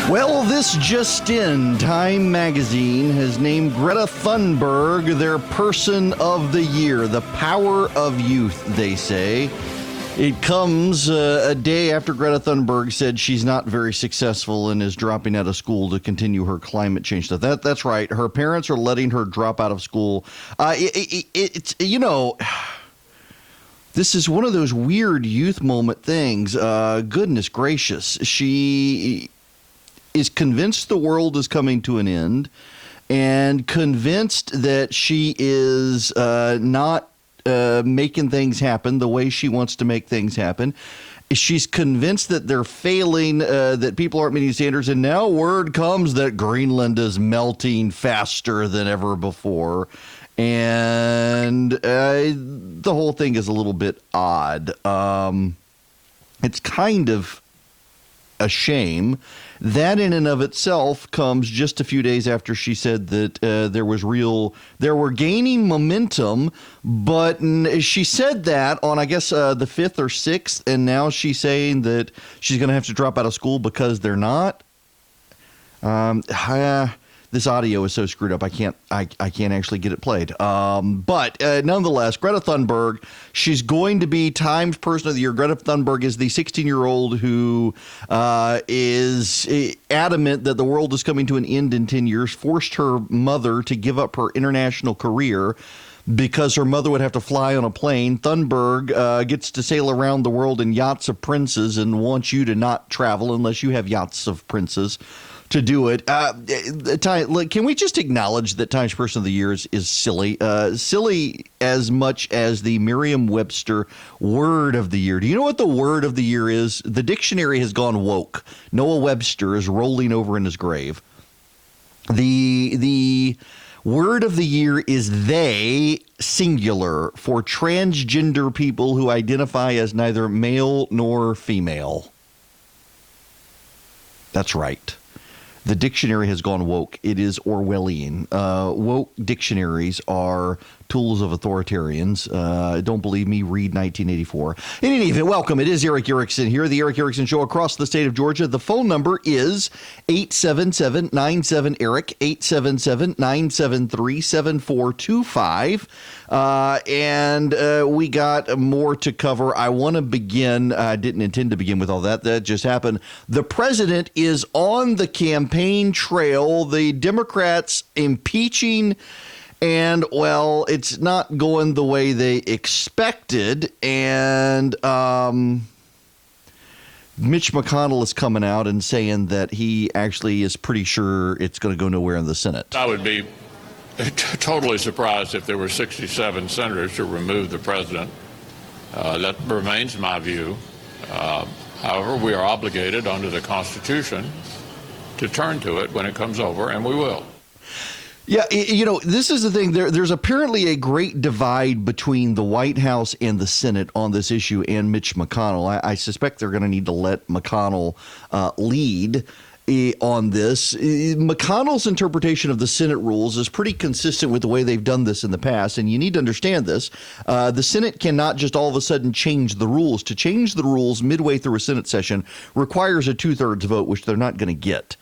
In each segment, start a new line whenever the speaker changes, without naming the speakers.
Well, this just in, Time magazine has named Greta Thunberg their Person of the Year, the power of youth, they say. It comes a day after Greta Thunberg said she's not very successful and is dropping out of school to continue her climate change stuff. That's right. Her parents are letting her drop out of school. It's this is one of those weird youth moment things. Goodness gracious. She is convinced the world is coming to an end and convinced that she is not making things happen the way she wants to make things happen. She's convinced that they're failing, that people aren't meeting standards, and now word comes that Greenland is melting faster than ever before. And the whole thing is a little bit odd. It's kind of a shame. That in and of itself comes just a few days after she said that there were gaining momentum, but she said that on, I guess, the 5th or 6th, and now she's saying that she's going to have to drop out of school because they're not. This audio is so screwed up, I can't actually get it played. But nonetheless, Greta Thunberg, she's going to be Time's Person of the Year. Greta Thunberg is the 16-year-old who is adamant that the world is coming to an end in 10 years, forced her mother to give up her international career because her mother would have to fly on a plane. Thunberg gets to sail around the world in yachts of princes and wants you to not travel unless you have yachts of princes to do it. Can we just acknowledge that Time's Person of the Year is silly? Silly as much as the Merriam-Webster Word of the Year. Do you know what the Word of the Year is? The dictionary has gone woke. Noah Webster is rolling over in his grave. The Word of the Year is they, singular, for transgender people who identify as neither male nor female. That's right. The dictionary has gone woke. It is Orwellian. Woke dictionaries are tools of authoritarians. Don't believe me? Read 1984. In any event, welcome. It is Erick Erickson here, the Erick Erickson Show across the state of Georgia. The phone number is 877-97-ERIC, 877-973-7425. And we got more to cover. I want to begin. I didn't intend to begin with all that. That just happened. The president is on the campaign trail. The Democrats impeaching, and, well, it's not going the way they expected. And Mitch McConnell is coming out and saying that he actually is pretty sure it's going to go nowhere in the Senate.
I would be totally surprised if there were 67 senators to remove the president. That remains my view. However, we are obligated under the Constitution to turn to it when it comes over, and we will.
Yeah, this is the thing. There's apparently a great divide between the White House and the Senate on this issue and Mitch McConnell. I suspect they're going to need to let McConnell lead on this. McConnell's interpretation of the Senate rules is pretty consistent with the way they've done this in the past, and you need to understand this. The Senate cannot just all of a sudden change the rules. To change the rules midway through a Senate session requires a 2/3 vote, which they're not going to get.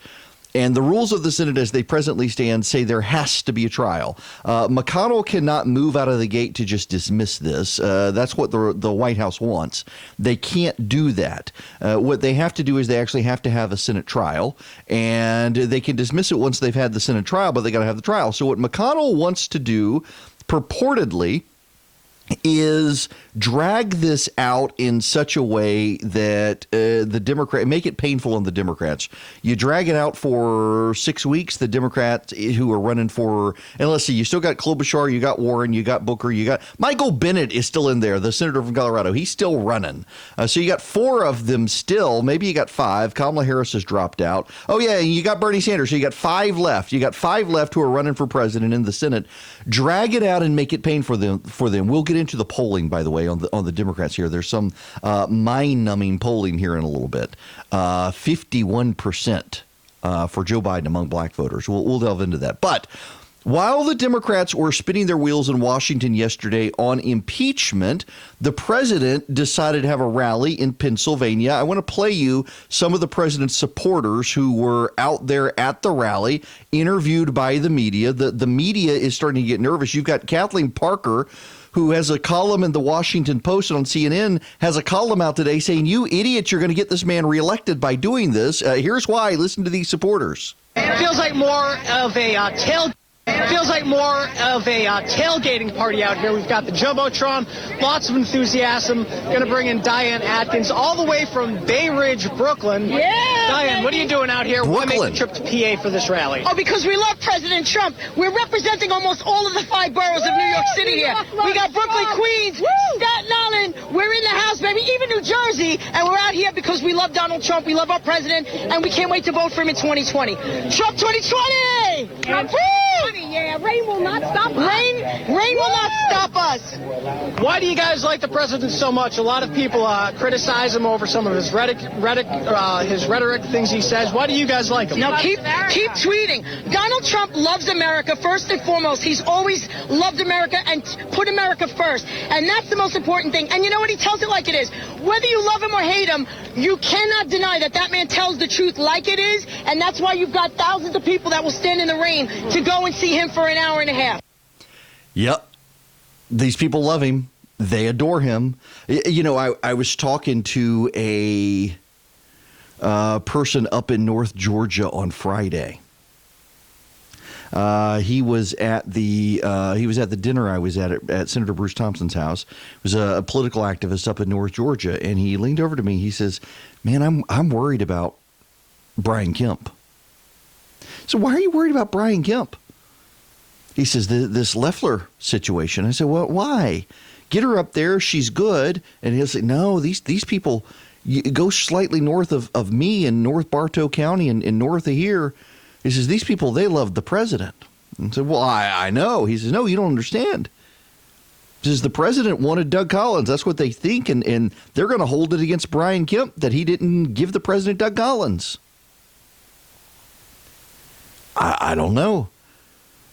And the rules of the Senate as they presently stand say there has to be a trial. McConnell cannot move out of the gate to just dismiss this. That's what the White House wants. They can't do that. What they have to do is they actually have to have a Senate trial, and they can dismiss it once they've had the Senate trial, but they got to have the trial. So what McConnell wants to do, purportedly, is drag this out in such a way that make it painful on the Democrats. You drag it out for 6 weeks, the Democrats who are running for, and let's see, you still got Klobuchar, you got Warren, you got Booker, you got Michael Bennet is still in there, the senator from Colorado. He's still running. So you got 4 of them still. Maybe you got 5. Kamala Harris has dropped out. Oh, yeah, and you got Bernie Sanders. So you got 5 left. You got 5 left who are running for president in the Senate. Drag it out and make it painful for them. We'll get into the polling, by the way, on the Democrats here. There's some mind-numbing polling here in a little bit. 51% for Joe Biden among black voters. We'll delve into that. But While the Democrats were spinning their wheels in Washington yesterday on impeachment, the president decided to have a rally in Pennsylvania. I want to play you some of the president's supporters who were out there at the rally, interviewed by the media. The media is starting to get nervous. You've got Kathleen Parker, who has a column in the Washington Post and on CNN, has a column out today saying, "You idiots, you're going to get this man reelected by doing this." Here's why. Listen to these supporters.
It feels like more of a tailgating party out here. We've got the Jumbotron, lots of enthusiasm. Going to bring in Diane Atkins all the way from Bay Ridge, Brooklyn.
Yeah,
Diane, what are you doing out here? Why make the trip to PA for this rally?
Oh, because we love President Trump. We're representing almost all of the 5 boroughs of New York City here. We got Brooklyn, Queens, Staten Island. We're in the house, baby, even New Jersey. And we're out here because we love Donald Trump. We love our president. And we can't wait to vote for him in 2020. Trump 2020! Trump 2020! Yeah, rain will not stop us. Rain will not stop us.
Why do you guys like the president so much? A lot of people criticize him over some of his rhetoric, things he says. Why do you guys like him?
Now keep tweeting. Donald Trump loves America first and foremost. He's always loved America and put America first. And that's the most important thing. And you know what? He tells it like it is. Whether you love him or hate him, you cannot deny that man tells the truth like it is. And that's why you've got thousands of people that will stand in the rain to go and see him for an hour and a half.
Yep. These people love him. They adore him. You know, I was talking to a person up in North Georgia on Friday. He was at the dinner I was at Senator Bruce Thompson's house. He was a political activist up in North Georgia, and he leaned over to me. He says, "Man, I'm worried about Brian Kemp." So why are you worried about Brian Kemp? He says, this Loeffler situation. I said, well, why? Get her up there. She's good. And he'll say, no, these people, you go slightly north of me in North Bartow County and north of here. He says, these people, they love the president. And I said, well, I know. He says, no, you don't understand. He says, the president wanted Doug Collins. That's what they think. And they're going to hold it against Brian Kemp that he didn't give the president Doug Collins. I don't know.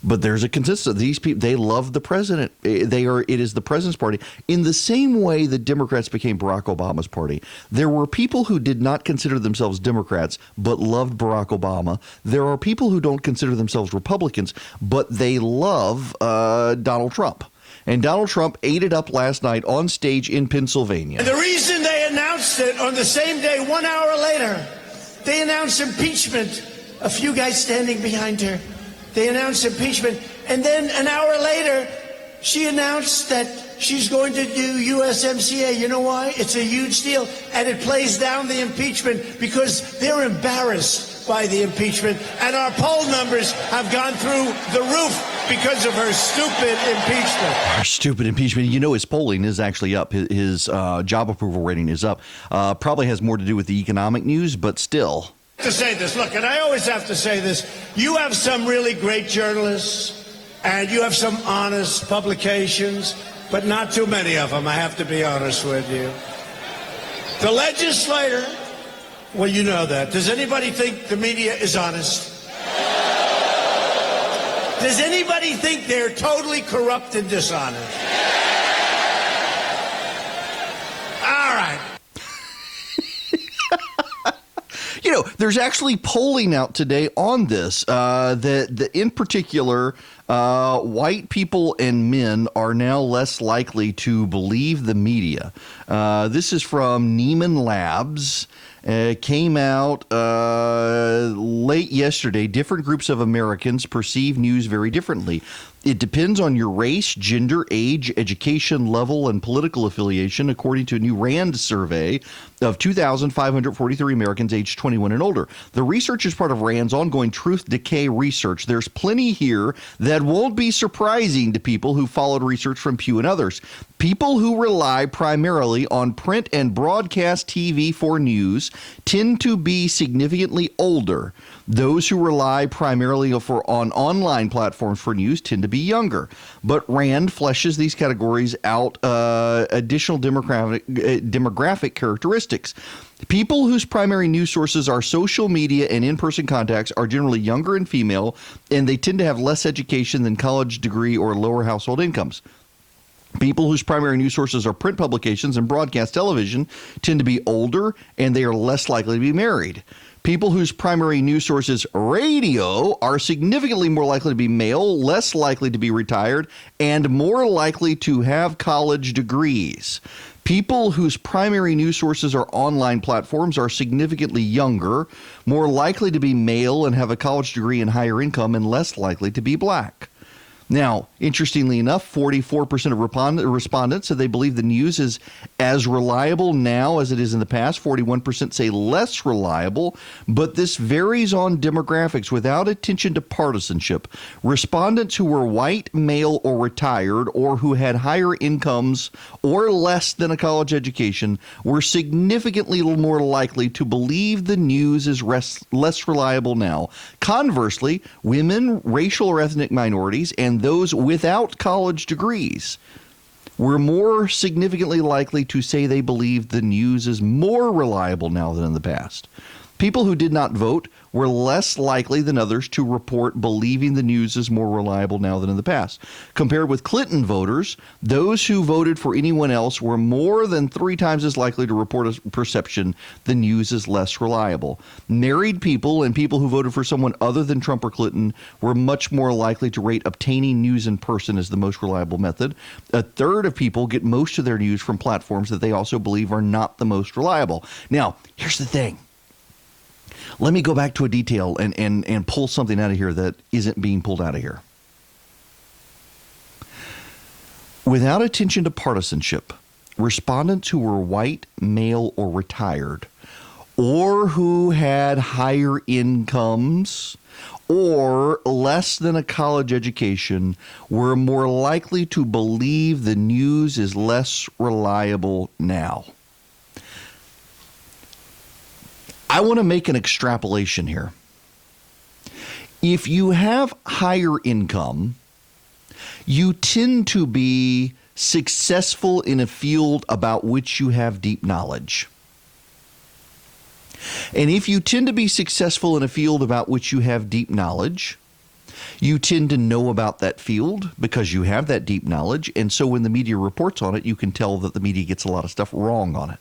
But there's a consensus. These people, they love the president. It is the president's party. In the same way the Democrats became Barack Obama's party, there were people who did not consider themselves Democrats but loved Barack Obama. There are people who don't consider themselves Republicans, but they love Donald Trump. And Donald Trump ate it up last night on stage in Pennsylvania.
And the reason they announced it on the same day, 1 hour later, they announced impeachment. A few guys standing behind her. They announced impeachment, and then an hour later, she announced that she's going to do USMCA. You know why? It's a huge deal, and it plays down the impeachment because they're embarrassed by the impeachment, and our poll numbers have gone through the roof because of her stupid impeachment.
Her stupid impeachment. You know, his polling is actually up. His job approval rating is up. Probably has more to do with the economic news, but still.
To say this, look, and I always have to say this, you have some really great journalists and you have some honest publications, but not too many of them, I have to be honest with you. The legislator, well, you know that. Does anybody think the media is honest? Does anybody think they're totally corrupt and dishonest? All right.
You know, there's actually polling out today on this. That in particular, white people and men are now less likely to believe the media. This is from Neiman Labs. Came out late yesterday. Different groups of Americans perceive news very differently. It depends on your race, gender, age, education level, and political affiliation, according to a new RAND survey of 2,543 Americans aged 21 and older. The research is part of RAND's ongoing truth decay research. There's plenty here that won't be surprising to people who followed research from Pew and others. People who rely primarily on print and broadcast TV for news tend to be significantly older. Those who rely primarily on online platforms for news tend to be younger. But RAND fleshes these categories out additional demographic characteristics. People whose primary news sources are social media and in-person contacts are generally younger and female, and they tend to have less education than college degree or lower household incomes. People whose primary news sources are print publications and broadcast television tend to be older, and they are less likely to be married. People whose primary news source is radio are significantly more likely to be male, less likely to be retired, and more likely to have college degrees. People whose primary news sources are online platforms are significantly younger, more likely to be male and have a college degree and higher income, and less likely to be black. Now, interestingly enough, 44% of respondents said they believe the news is as reliable now as it is in the past. 41% say less reliable, but this varies on demographics without attention to partisanship. Respondents who were white, male, or retired, or who had higher incomes or less than a college education were significantly more likely to believe the news is less reliable now. Conversely, women, racial or ethnic minorities, and those without college degrees were more significantly likely to say they believe the news is more reliable now than in the past. People who did not vote were less likely than others to report believing the news is more reliable now than in the past. Compared with Clinton voters, those who voted for anyone else were more than 3 times as likely to report a perception the news is less reliable. Married people and people who voted for someone other than Trump or Clinton were much more likely to rate obtaining news in person as the most reliable method. A third of people get most of their news from platforms that they also believe are not the most reliable. Now, here's the thing. Let me go back to a detail and pull something out of here that isn't being pulled out of here. Without attention to partisanship, respondents who were white, male, or retired, or who had higher incomes or less than a college education were more likely to believe the news is less reliable now. I want to make an extrapolation here. If you have higher income, you tend to be successful in a field about which you have deep knowledge. And if you tend to be successful in a field about which you have deep knowledge, you tend to know about that field because you have that deep knowledge. And so when the media reports on it, you can tell that the media gets a lot of stuff wrong on it.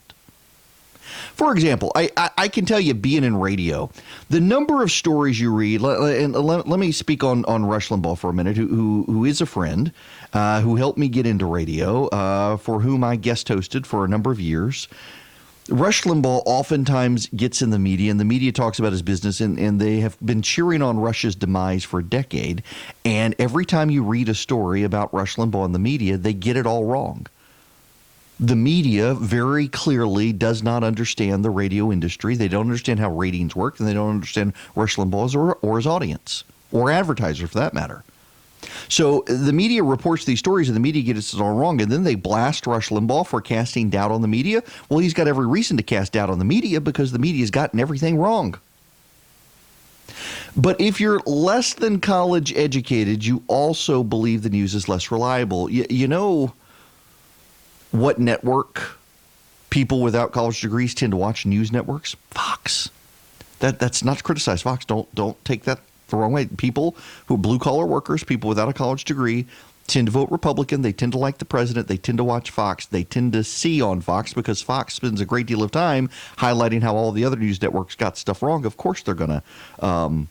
For example, I can tell you, being in radio, the number of stories you read, and let me speak on Rush Limbaugh for a minute, who is a friend, who helped me get into radio, for whom I guest hosted for a number of years. Rush Limbaugh oftentimes gets in the media, and the media talks about his business, and they have been cheering on Rush's demise for a decade. And every time you read a story about Rush Limbaugh in the media, they get it all wrong. The media very clearly does not understand the radio industry. They don't understand how ratings work, and they don't understand Rush Limbaugh or his audience, or advertiser for that matter. So the media reports these stories, and the media gets it all wrong, and then they blast Rush Limbaugh for casting doubt on the media. Well, he's got every reason to cast doubt on the media because the media's gotten everything wrong. But if you're less than college educated, you also believe the news is less reliable. You know what network people without college degrees tend to watch? News networks? Fox. That's not to criticize Fox. Don't take that the wrong way. People who are blue-collar workers, people without a college degree, tend to vote Republican. They tend to like the president. They tend to watch Fox. They tend to see on Fox because Fox spends a great deal of time highlighting how all the other news networks got stuff wrong. Of course they're going to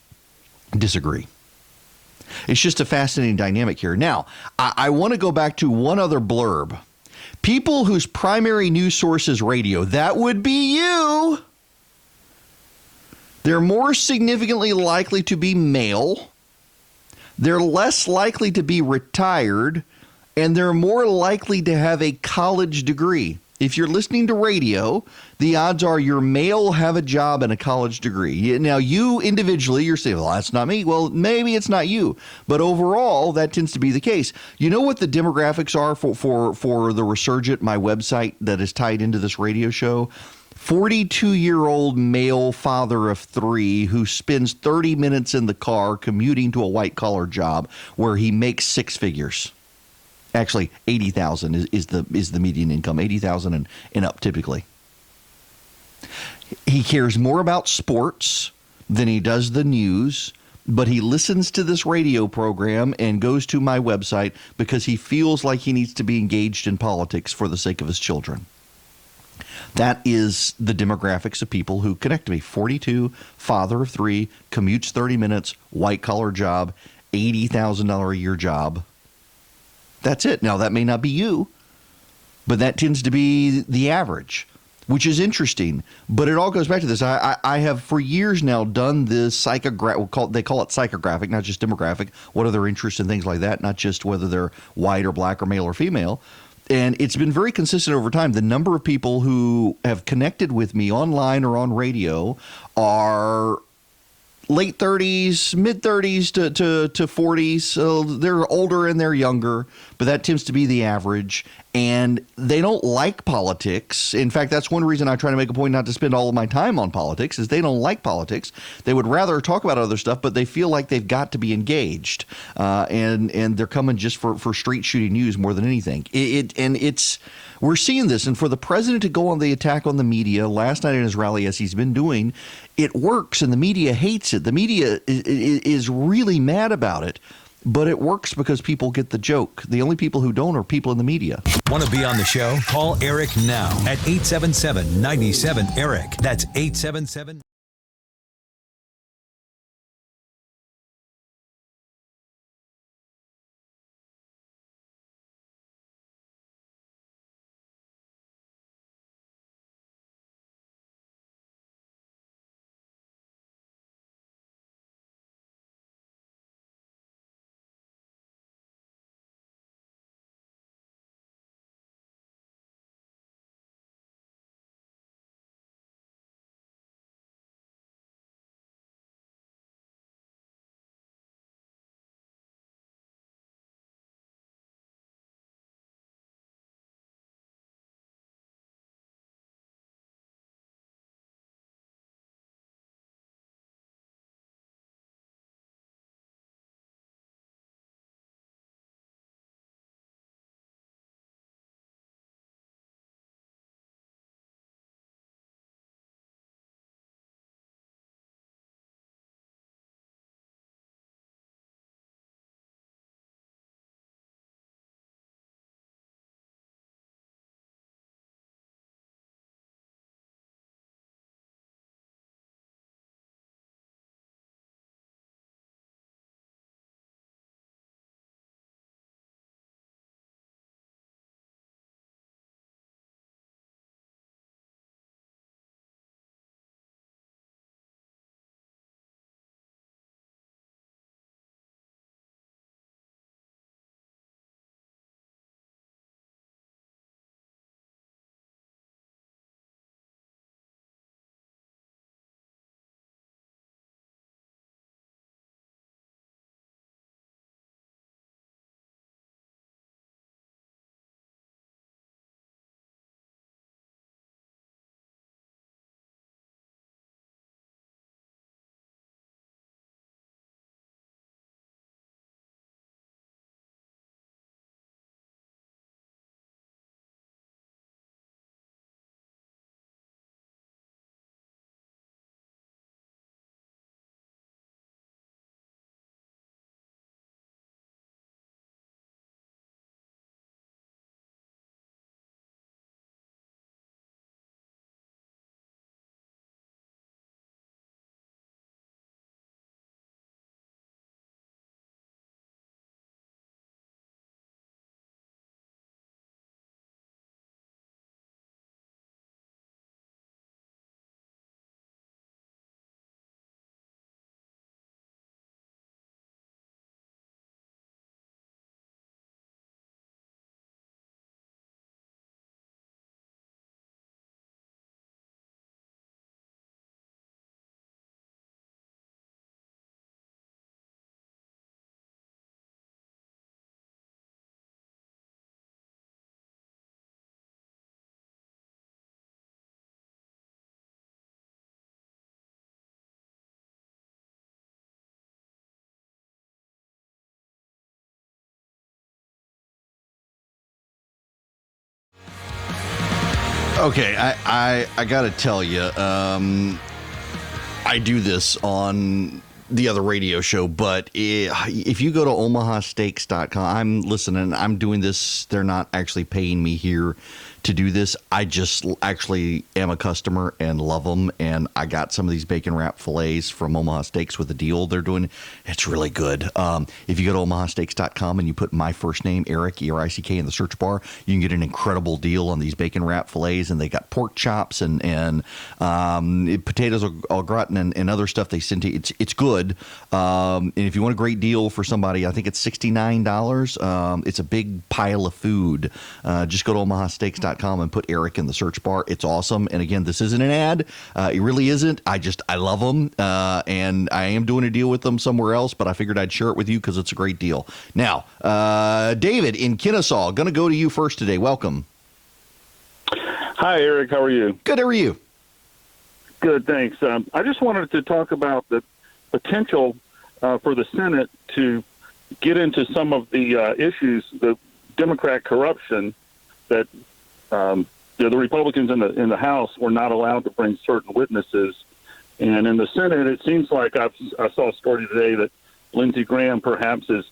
disagree. It's just a fascinating dynamic here. Now, I want to go back to one other blurb. People whose primary news source is radio, that would be you. They're more significantly likely to be male. They're less likely to be retired, and they're more likely to have a college degree. If you're listening to radio, the odds are you're male, have a job, and a college degree. Now, you individually, you're saying, well, that's not me. Well, maybe it's not you. But overall, that tends to be the case. You know what the demographics are for the Resurgent, my website that is tied into this radio show? 42-year-old male father of 3 who spends 30 minutes in the car commuting to a white-collar job where he makes 6 figures. Actually, $80,000 is the median income, $80,000 and up typically. He cares more about sports than he does the news, but he listens to this radio program and goes to my website because he feels like he needs to be engaged in politics for the sake of his children. That is the demographics of people who connect to me. 42, father of 3, commutes 30 minutes, white-collar job, $80,000 a year job. That's it. Now, that may not be you, but that tends to be the average, which is interesting. But it all goes back to this. I have for years now done this psychographic. They call it psychographic, not just demographic. What are their interests and things like that, not just whether they're white or black or male or female. And it's been very consistent over time. The number of people who have connected with me online or on radio are late 30s, mid 30s to 40s. So they're older and they're younger, but that tends to be the average. And they don't like politics. In fact, that's one reason I try to make a point not to spend all of my time on politics is they don't like politics. They would rather talk about other stuff, but they feel like they've got to be engaged. And they're coming just for straight shooting news more than anything. We're seeing this. And for the president to go on the attack on the media last night in his rally, as he's been doing, it works and the media hates it. The media is really mad about it. But it works because people get the joke. The only people who don't are people in the media.
Want to be on the show? Call Erick now at 877-97-ERIC. That's 877-
Okay, I got to tell you, I do this on the other radio show, but if you go to omahasteaks.com, I'm listening, I'm doing this. They're not actually paying me here to do this. I just actually am a customer and love them. And I got some of these bacon wrap fillets from Omaha Steaks with a deal they're doing. It's really good. If you go to omahasteaks.com and you put my first name, Erick, Erick, in the search bar, you can get an incredible deal on these bacon wrap fillets. And they got pork chops and potatoes au gratin and other stuff they send to you. It's good. And if you want a great deal for somebody, I think it's $69. It's a big pile of food. Just go to omahasteaks.com and put Erick in the search bar. It's awesome. And again, this isn't an ad. It really isn't. I love them. And I am doing a deal with them somewhere else, but I figured I'd share it with you because it's a great deal. Now, David in Kennesaw, going to go to you first today. Welcome.
Hi, Eric. How are you?
Good. How are you?
Good, thanks. I just wanted to talk about the potential for the Senate to get into some of the issues, the Democrat corruption that the Republicans in the House were not allowed to bring certain witnesses. And in the Senate, it seems like I saw a story today that Lindsey Graham perhaps is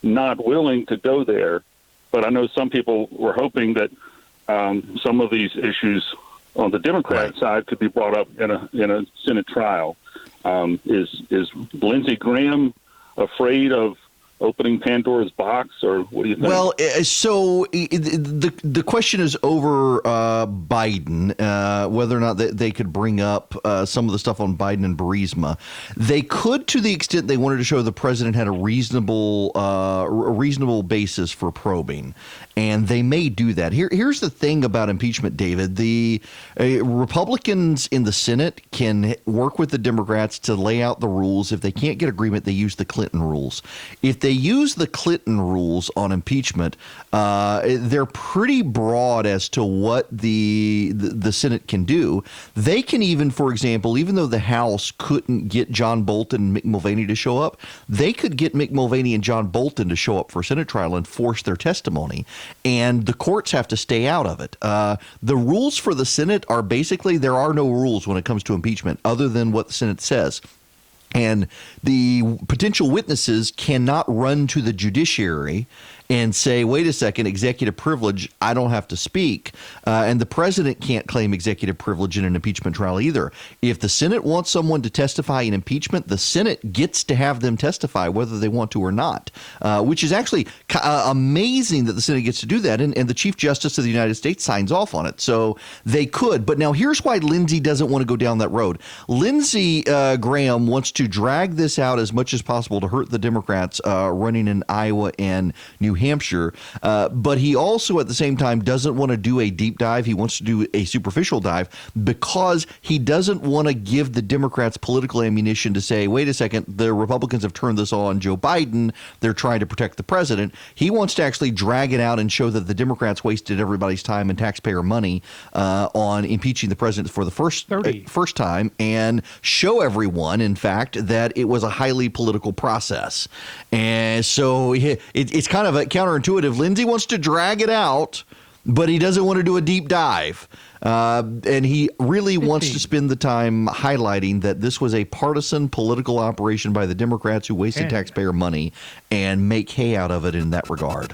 not willing to go there. But I know some people were hoping that some of these issues on the Democrat side could be brought up in a Senate trial. Is Lindsey Graham afraid of opening Pandora's box, or what do you think?
Well, so the question is over Biden, whether or not they could bring up some of the stuff on Biden and Burisma. They could, to the extent they wanted to show the president had a reasonable basis for probing, and they may do that. Here's the thing about impeachment, David. The Republicans in the Senate can work with the Democrats to lay out the rules. If they can't get agreement, they use the Clinton rules. If they use the Clinton rules on impeachment, they're pretty broad as to what the Senate can do. They can even, for example, even though the House couldn't get John Bolton and Mick Mulvaney to show up, they could get Mick Mulvaney and John Bolton to show up for a Senate trial and force their testimony. And the courts have to stay out of it. The rules for the Senate are basically there are no rules when it comes to impeachment other than what the Senate says. And the potential witnesses cannot run to the judiciary and say, wait a second, executive privilege, I don't have to speak. And the president can't claim executive privilege in an impeachment trial either. If the Senate wants someone to testify in impeachment, the Senate gets to have them testify whether they want to or not, which is actually amazing that the Senate gets to do that. And the Chief Justice of the United States signs off on it. So they could. But now here's why Lindsey doesn't want to go down that road. Lindsey Graham wants to drag this out as much as possible to hurt the Democrats running in Iowa and New Hampshire, but he also at the same time doesn't want to do a deep dive. He wants to do a superficial dive because he doesn't want to give the Democrats political ammunition to say, wait a second, the Republicans have turned this all on Joe Biden. They're trying to protect the president. He wants to actually drag it out and show that the Democrats wasted everybody's time and taxpayer money on impeaching the president for the first time and show everyone, in fact, that it was a highly political process. And so it's kind of a counterintuitive. Lindsey wants to drag it out, but he doesn't want to do a deep dive. And he really wants to spend the time highlighting that this was a partisan political operation by the Democrats who wasted taxpayer money and make hay out of it in that regard.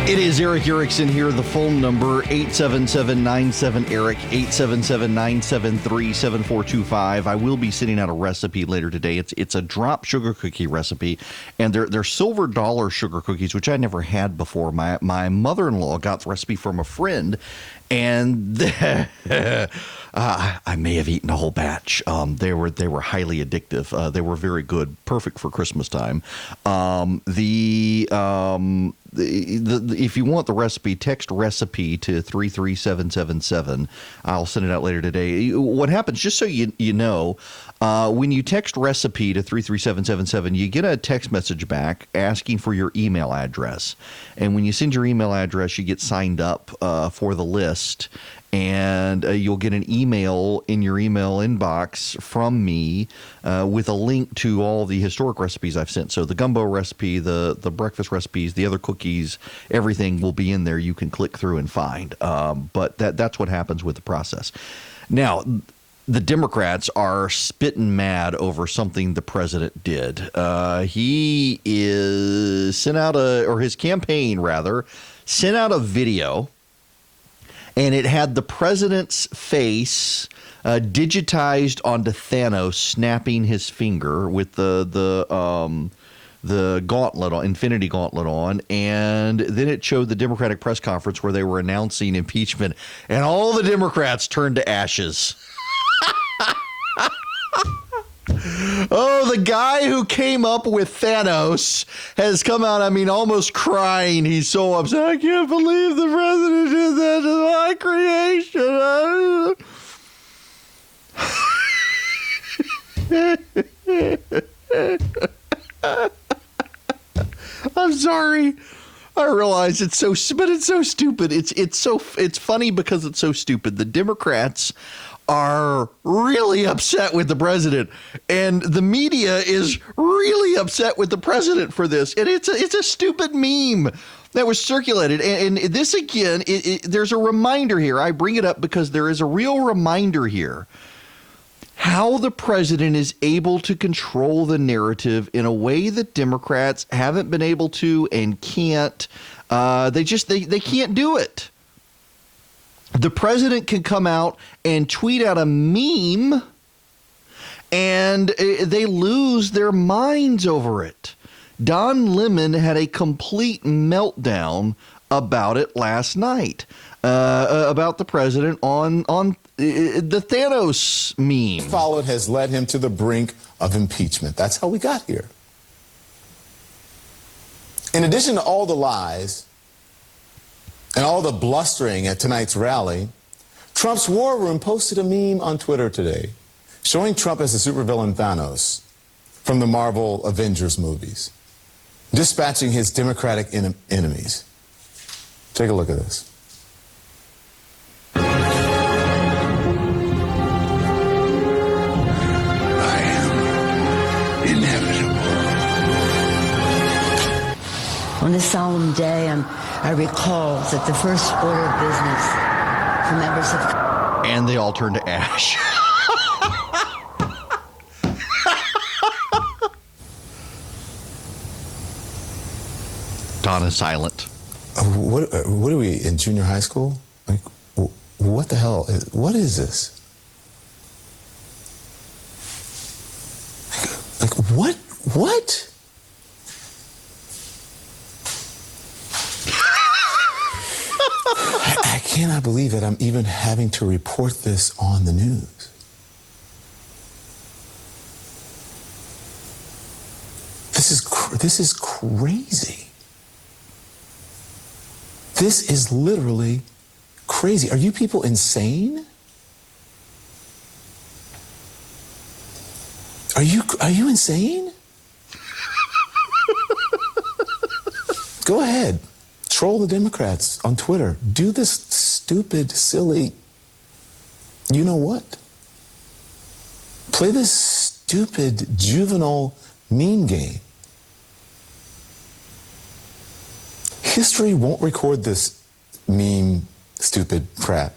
It is Erick Erickson here. The phone number, 877-97-ERIC, 877-973-7425. I will be sending out a recipe later today. It's a drop sugar cookie recipe, and they're silver dollar sugar cookies, which I never had before. My mother-in-law got the recipe from a friend, and I may have eaten a whole batch. They were highly addictive. They were very good, perfect for Christmas time. If you want the recipe, text recipe to 33777. I'll send it out later today. What happens, just so you know, when you text recipe to 33777, you get a text message back asking for your email address. And when you send your email address, you get signed up for the list. And you'll get an email in your email inbox from me with a link to all the historic recipes I've sent. So the gumbo recipe, the breakfast recipes, the other cookies, everything will be in there. You can click through and find. But that's what happens with the process. Now, the Democrats are spitting mad over something the president did. He sent out his campaign rather, sent out a video. And it had the president's face digitized onto Thanos snapping his finger with the gauntlet on, Infinity Gauntlet on, and then it showed the Democratic press conference where they were announcing impeachment, and all the Democrats turned to ashes. Oh, the guy who came up with Thanos has come out, almost crying. He's so upset. I can't believe the president did that to my creation. I'm sorry. I realize it's so stupid. It's funny because it's so stupid. The Democrats are really upset with the president, and the media is really upset with the president for this. And it's a stupid meme that was circulated. And this again, there's a reminder here. I bring it up because there is a real reminder here how the president is able to control the narrative in a way that Democrats haven't been able to and can't. They can't do it. The president can come out and tweet out a meme, and they lose their minds over it. Don Lemon had a complete meltdown about it last night, about the president on the Thanos meme.
Followed has led him to the brink of impeachment. That's how we got here. In addition to all the lies and all the blustering at tonight's rally, Trump's war room posted a meme on Twitter today showing Trump as the supervillain Thanos from the Marvel Avengers movies, dispatching his Democratic enemies. Take a look at this.
I am inevitable.
On this solemn day, I recall that the first order of business for members of...
And they all turn to ash. Don is silent.
What are we, in junior high school? Like, what the hell? What is this? Like what? What? I cannot believe that I'm even having to report this on the news. This is crazy. This is literally crazy. Are you people insane? Are you insane? Go ahead. Troll the Democrats on Twitter. Do this stupid, silly, you know what? Play this stupid, juvenile meme game. History won't record this meme, stupid crap.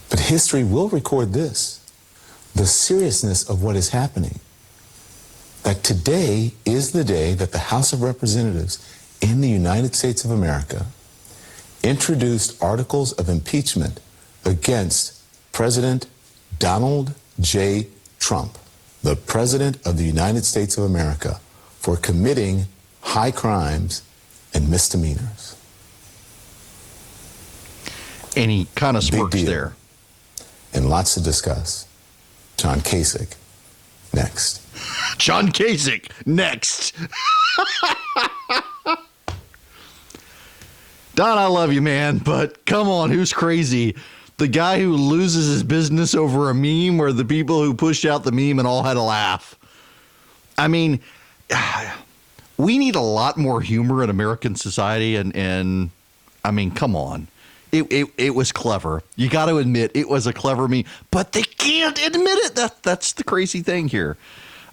But history will record this, the seriousness of what is happening. That today is the day that the House of Representatives in the United States of America introduced articles of impeachment against President Donald J. Trump, the President of the United States of America, for committing high crimes and misdemeanors.
And he kind of smirks
deal.
there.
And lots to discuss. John Kasich, next.
John Kasich, next. Don, I love you, man, but come on, who's crazy? The guy who loses his business over a meme, or the people who pushed out the meme and all had a laugh? I mean, we need a lot more humor in American society, and I mean, come on. It was clever. You got to admit it was a clever meme, but they can't admit it. That's the crazy thing here.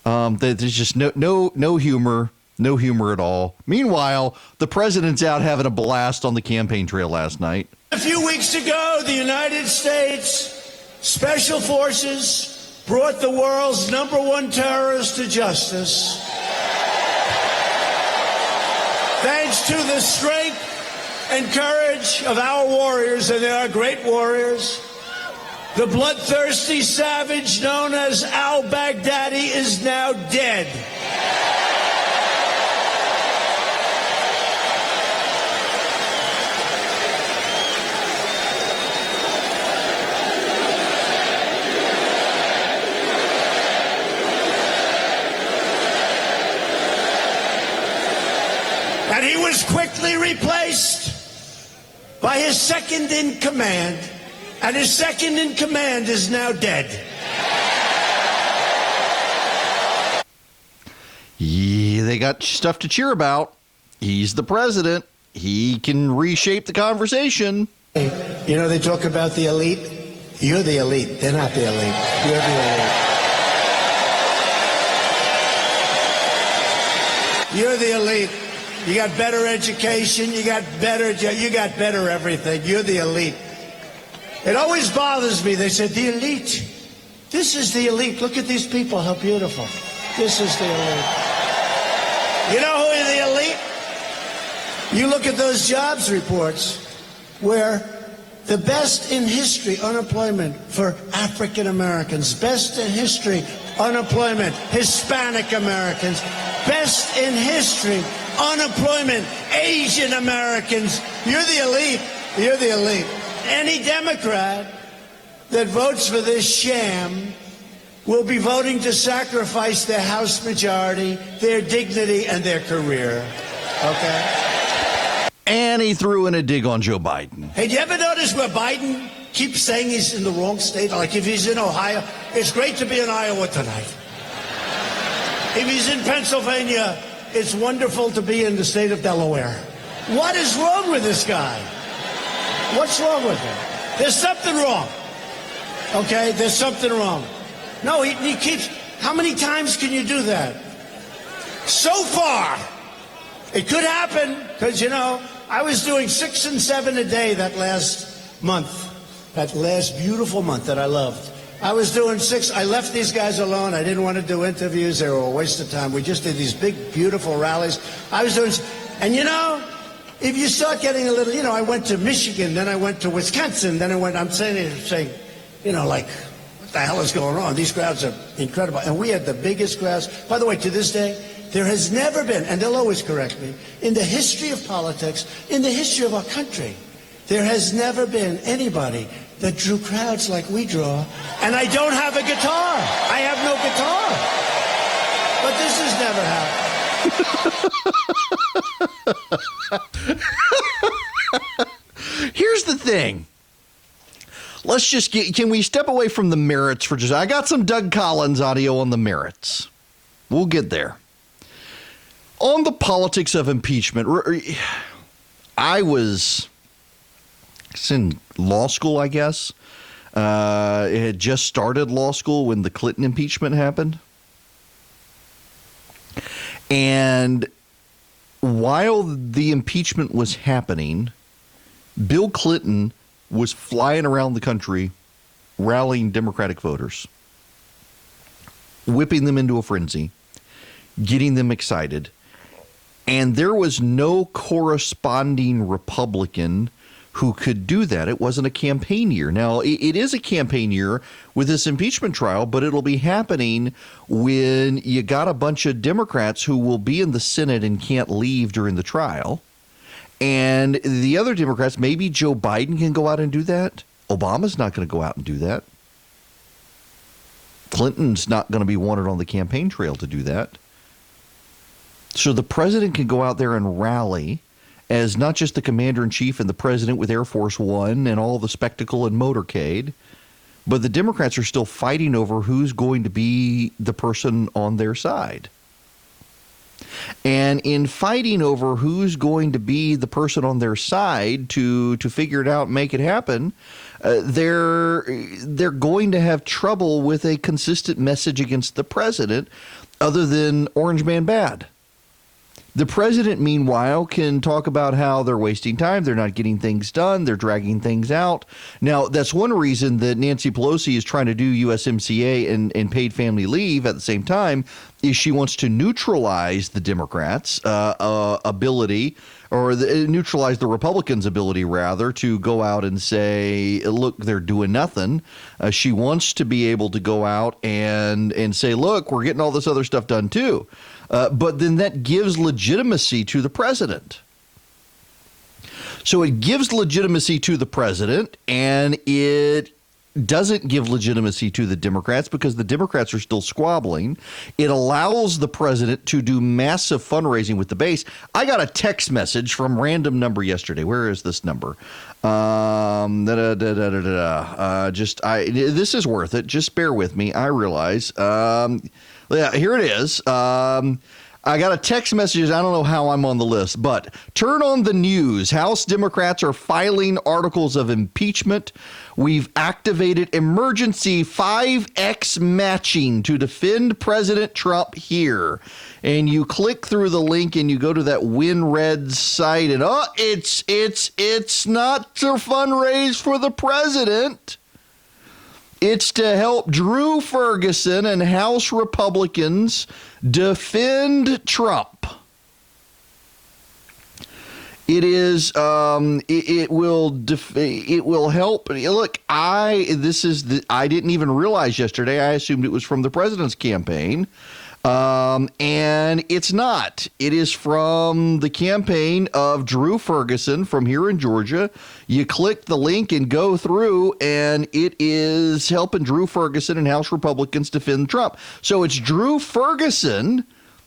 There's just no humor. No humor at all. Meanwhile, the president's out having a blast on the campaign trail last night.
A few weeks ago, the United States Special Forces brought the world's #1 terrorist to justice. Thanks to the strength and courage of our warriors, and they are great warriors, the bloodthirsty savage known as al-Baghdadi is now dead. And he was quickly replaced by his second in command, and his second in command is now dead.
Yeah, they got stuff to cheer about. He's the president. He can reshape the conversation.
You know, they talk about the elite. You're the elite. They're not the elite. You're the elite. You're the elite. You got better education. You got better everything. You're the elite. It always bothers me. They said, the elite. This is the elite. Look at these people. How beautiful. This is the elite. You know who are the elite? You look at those jobs reports where the best in history unemployment for African Americans, best in history unemployment Hispanic Americans, best in history unemployment Asian Americans. You're the elite. You're the elite. Any Democrat that votes for this sham will be voting to sacrifice their House majority, their dignity, and their career. Okay?
And he threw in a dig on Joe Biden.
Hey, do you ever notice where Biden keeps saying he's in the wrong state? Like if he's in Ohio, it's great to be in Iowa tonight. If he's in Pennsylvania, it's wonderful to be in the state of Delaware. What is wrong with this guy? What's wrong with him? There's something wrong. Okay? There's something wrong. No, he keeps... How many times can you do that? So far, it could happen, because, you know, I was doing 6 and 7 a day that last month. That last beautiful month that I loved. I was doing 6. I left these guys alone. I didn't want to do interviews. They were a waste of time. We just did these big, beautiful rallies. I was doing... And, you know... If you start getting a little, you know, I went to Michigan, then I went to Wisconsin, then I'm saying, you know, like, what the hell is going on? These crowds are incredible. And we had the biggest crowds. By the way, to this day, there has never been, and they'll always correct me, in the history of politics, in the history of our country, there has never been anybody that drew crowds like we draw. And I don't have a guitar. I have no guitar. But this has never happened.
Here's the thing. Let's just can we step away from the merits for just... I got some Doug Collins audio on the merits. We'll get there. On the politics of impeachment, I was in law school, I guess. It had just started law school when the Clinton impeachment happened. And while the impeachment was happening, Bill Clinton was flying around the country rallying Democratic voters, whipping them into a frenzy, getting them excited. And there was no corresponding Republican who could do that. It wasn't a campaign year. Now, it is a campaign year with this impeachment trial, but it'll be happening when you got a bunch of Democrats who will be in the Senate and can't leave during the trial. And the other Democrats, maybe Joe Biden can go out and do that. Obama's not going to go out and do that. Clinton's not going to be wanted on the campaign trail to do that. So the president can go out there and rally as not just the commander-in-chief and the president with Air Force One and all the spectacle and motorcade, but the Democrats are still fighting over who's going to be the person on their side. And in fighting over who's going to be the person on their side to figure it out and make it happen, they're going to have trouble with a consistent message against the president other than Orange Man Bad. The president, meanwhile, can talk about how they're wasting time, they're not getting things done, they're dragging things out. Now, that's one reason that Nancy Pelosi is trying to do USMCA and paid family leave at the same time, is she wants to neutralize the Democrats' ability, or neutralize the Republicans' ability, rather, to go out and say, look, they're doing nothing. She wants to be able to go out and say, look, we're getting all this other stuff done, too. But then that gives legitimacy to the president. So it gives legitimacy to the president, and it doesn't give legitimacy to the Democrats because the Democrats are still squabbling. It allows the president to do massive fundraising with the base. I got a text message from random number yesterday. Where is this number? This is worth it. Just bear with me. I realize. Yeah, here it is. I got a text message. I don't know how I'm on the list, but turn on the news. House Democrats are filing articles of impeachment. We've activated emergency 5X matching to defend President Trump here. And you click through the link and you go to that WinRed site, and it's not to fundraise for the president. It's to help Drew Ferguson and House Republicans defend Trump. It is. It will help. Look, I didn't even realize yesterday. I assumed it was from the president's campaign. And it's not. It is from the campaign of Drew Ferguson from here in Georgia. You click the link and go through, and it is helping Drew Ferguson and House Republicans defend Trump. So it's Drew Ferguson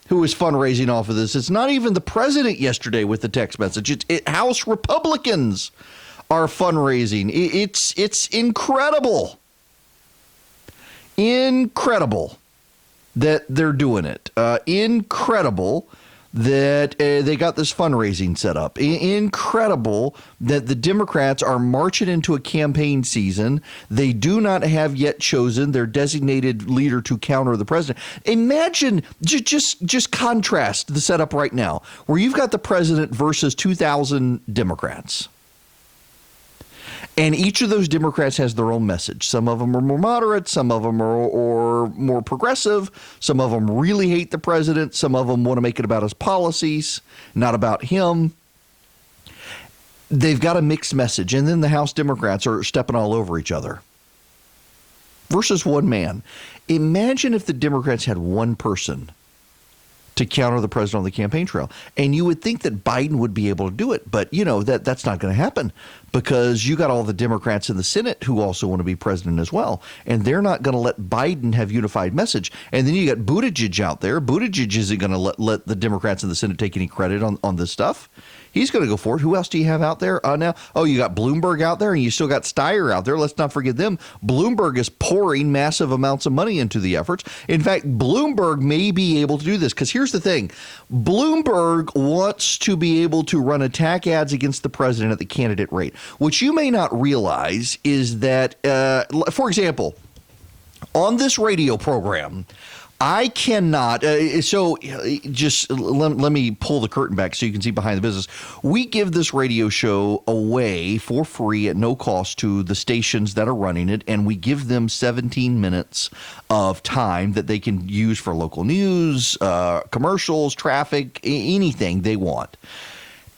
who is fundraising off of this. It's not even the president yesterday with the text message. House Republicans are fundraising. It's incredible. Incredible that they're doing it. Incredible that they got this fundraising set up. Incredible that the Democrats are marching into a campaign season. They do not have yet chosen their designated leader to counter the president. Imagine, just contrast the setup right now, where you've got the president versus 2,000 Democrats. And each of those Democrats has their own message. Some of them are more moderate. Some of them are more progressive. Some of them really hate the president. Some of them want to make it about his policies, not about him. They've got a mixed message. And then the House Democrats are stepping all over each other. Versus one man. Imagine if the Democrats had one person to counter the president on the campaign trail. And you would think that Biden would be able to do it. But, you know, that's not going to happen because you got all the Democrats in the Senate who also want to be president as well. And they're not going to let Biden have unified message. And then you got Buttigieg out there. Buttigieg isn't going to let the Democrats in the Senate take any credit on this stuff. He's going to go for it. Who else do you have out there now? Oh, you got Bloomberg out there, and you still got Steyer out there. Let's not forget them. Bloomberg is pouring massive amounts of money into the efforts. In fact, Bloomberg may be able to do this because here's the thing. Bloomberg wants to be able to run attack ads against the president at the candidate rate. What you may not realize is that, for example, on this radio program, I cannot. Just let me pull the curtain back so you can see behind the business. We give this radio show away for free at no cost to the stations that are running it, and we give them 17 minutes of time that they can use for local news, commercials, traffic, anything they want.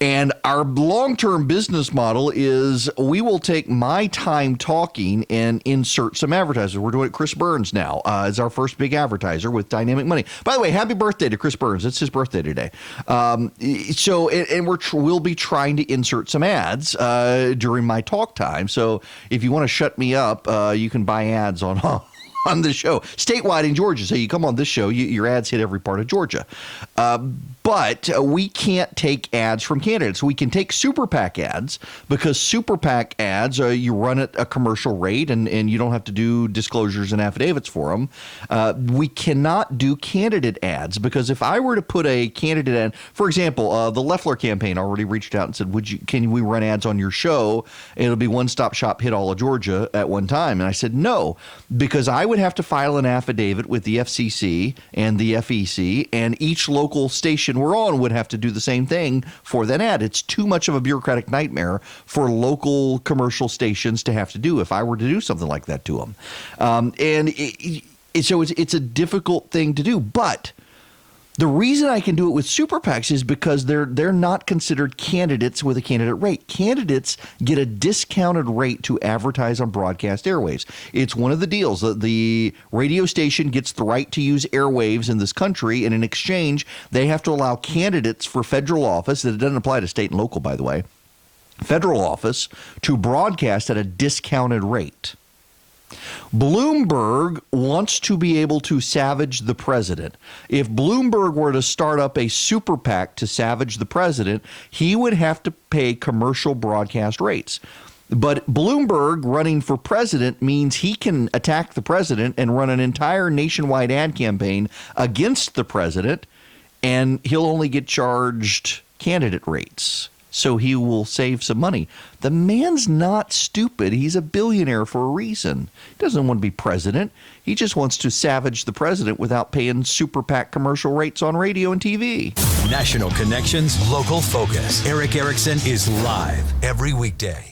And our long-term business model is we will take my time talking and insert some advertisers. We're doing it. Chris Burns now is our first big advertiser with Dynamic Money. By the way, happy birthday to Chris Burns. It's his birthday today. We'll be trying to insert some ads during my talk time. So if you want to shut me up, you can buy ads on the show statewide in Georgia. So you come on this show, your ads hit every part of Georgia. But we can't take ads from candidates. We can take Super PAC ads because Super PAC ads, you run at a commercial rate and you don't have to do disclosures and affidavits for them. We cannot do candidate ads because if I were to put a candidate ad, for example, the Loeffler campaign already reached out and said, can we run ads on your show? It'll be one-stop shop, hit all of Georgia at one time. And I said, no, because I would have to file an affidavit with the FCC and the FEC, and each local station we're on would have to do the same thing for that ad. It's too much of a bureaucratic nightmare for local commercial stations to have to do if I were to do something like that to them. So it's a difficult thing to do, but the reason I can do it with Super PACs is because they're not considered candidates with a candidate rate. Candidates get a discounted rate to advertise on broadcast airwaves. It's one of the deals. The radio station gets the right to use airwaves in this country, and in exchange, they have to allow candidates for federal office, that it doesn't apply to state and local, by the way, federal office, to broadcast at a discounted rate. Bloomberg wants to be able to savage the president. If Bloomberg were to start up a super PAC to savage the president, he would have to pay commercial broadcast rates. But Bloomberg running for president means he can attack the president and run an entire nationwide ad campaign against the president, and he'll only get charged candidate rates. So he will save some money. The man's not stupid. He's a billionaire for a reason. He doesn't want to be president. He just wants to savage the president without paying super PAC commercial rates on radio and TV.
National connections, local focus. Erick Erickson is live every weekday.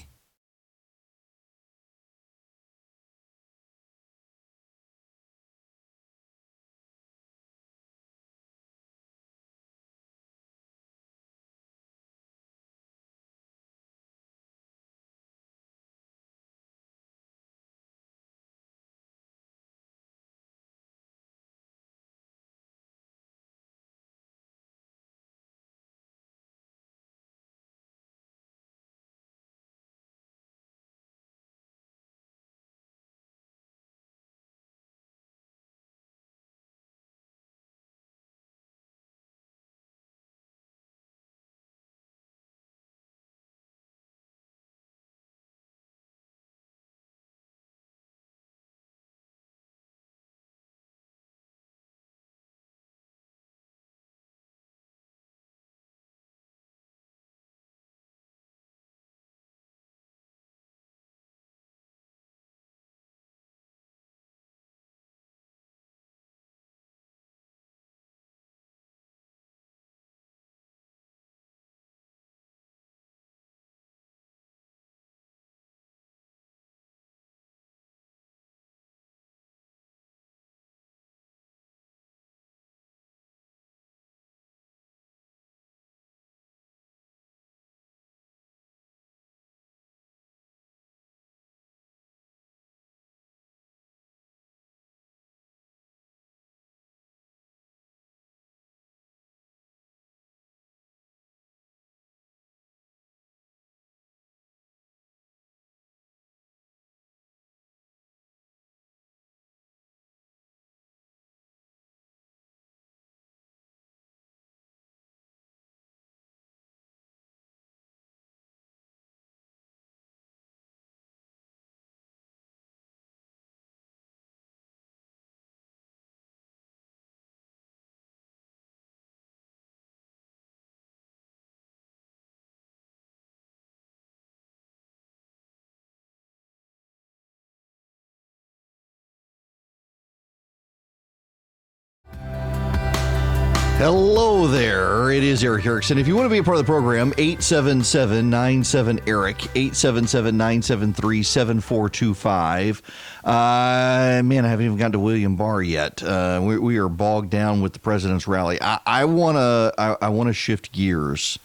Hello there. It is Erick Erickson. If you want to be a part of the program, 877-97-ERIC, 877-973-7425. Man, I haven't even gotten to William Barr yet. We are bogged down with the president's rally. I want to shift gears.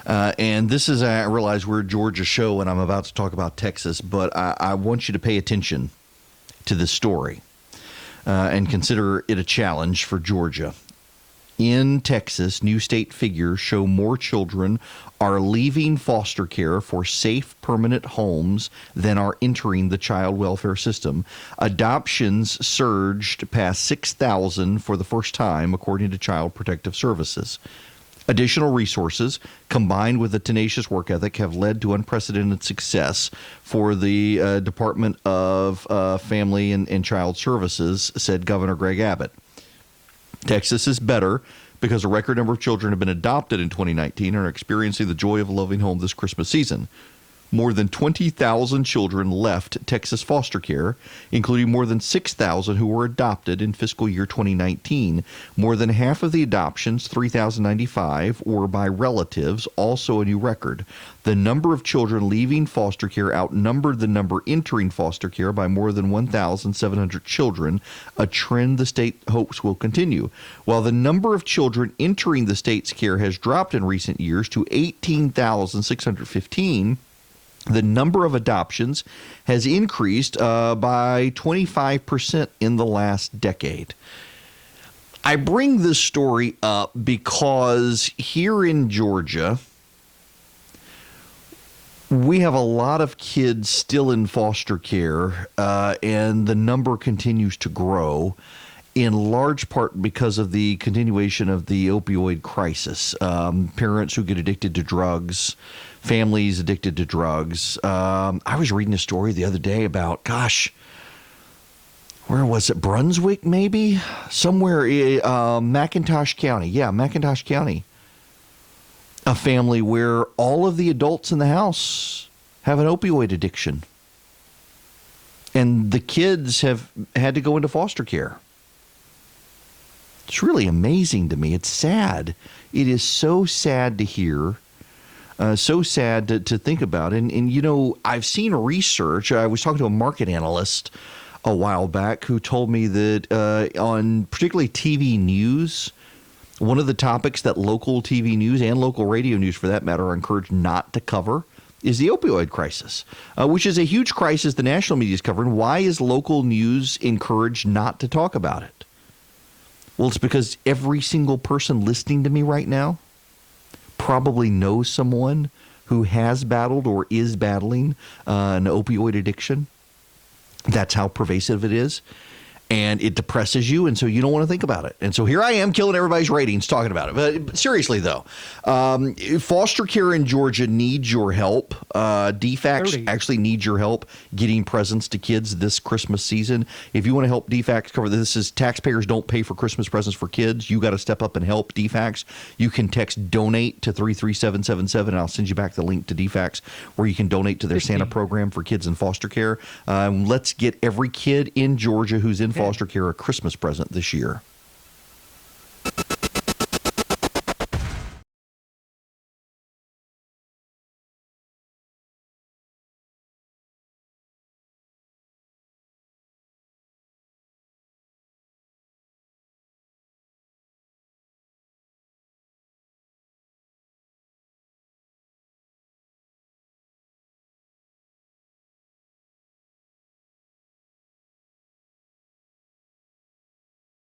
And this is, I realize we're a Georgia show and I'm about to talk about Texas, but I want you to pay attention to this story and consider it a challenge for Georgia. In Texas, new state figures show more children are leaving foster care for safe, permanent homes than are entering the child welfare system. Adoptions surged past 6,000 for the first time, according to Child Protective Services. Additional resources, combined with a tenacious work ethic, have led to unprecedented success for the Department of Family and Child Services, said Governor Greg Abbott. Texas is better because a record number of children have been adopted in 2019 and are experiencing the joy of a loving home this Christmas season. More than 20,000 children left Texas foster care, including more than 6,000 who were adopted in fiscal year 2019. More than half of the adoptions, 3,095, were by relatives, also a new record. The number of children leaving foster care outnumbered the number entering foster care by more than 1,700 children, a trend the state hopes will continue. While the number of children entering the state's care has dropped in recent years to 18,615, the number of adoptions has increased by 25% in the last decade. I bring this story up because here in Georgia, we have a lot of kids still in foster care, and the number continues to grow, in large part because of the continuation of the opioid crisis. Parents who get addicted to drugs, families addicted to drugs. I was reading a story the other day about, where was it? Brunswick, maybe? Somewhere, McIntosh County. Yeah, McIntosh County. A family where all of the adults in the house have an opioid addiction. And the kids have had to go into foster care. It's really amazing to me. It's sad. It is so sad to hear. So sad to think about. And, you know, I've seen research. I was talking to a market analyst a while back who told me that on particularly TV news, one of the topics that local TV news and local radio news, for that matter, are encouraged not to cover is the opioid crisis, which is a huge crisis the national media is covering. Why is local news encouraged not to talk about it? Well, it's because every single person listening to me right now probably knows someone who has battled or is battling an opioid addiction. That's how pervasive it is. And it depresses you, and so you don't want to think about it. And so here I am killing everybody's ratings talking about it. But seriously, though, foster care in Georgia needs your help. DFACS actually needs your help getting presents to kids this Christmas season. If you want to help DFACS cover this, is taxpayers don't pay for Christmas presents for kids. You got to step up and help DFACS. You can text donate to 33777, and I'll send you back the link to DFACS where you can donate to their Santa program for kids in foster care. Let's get every kid in Georgia who's in foster care a Christmas present this year.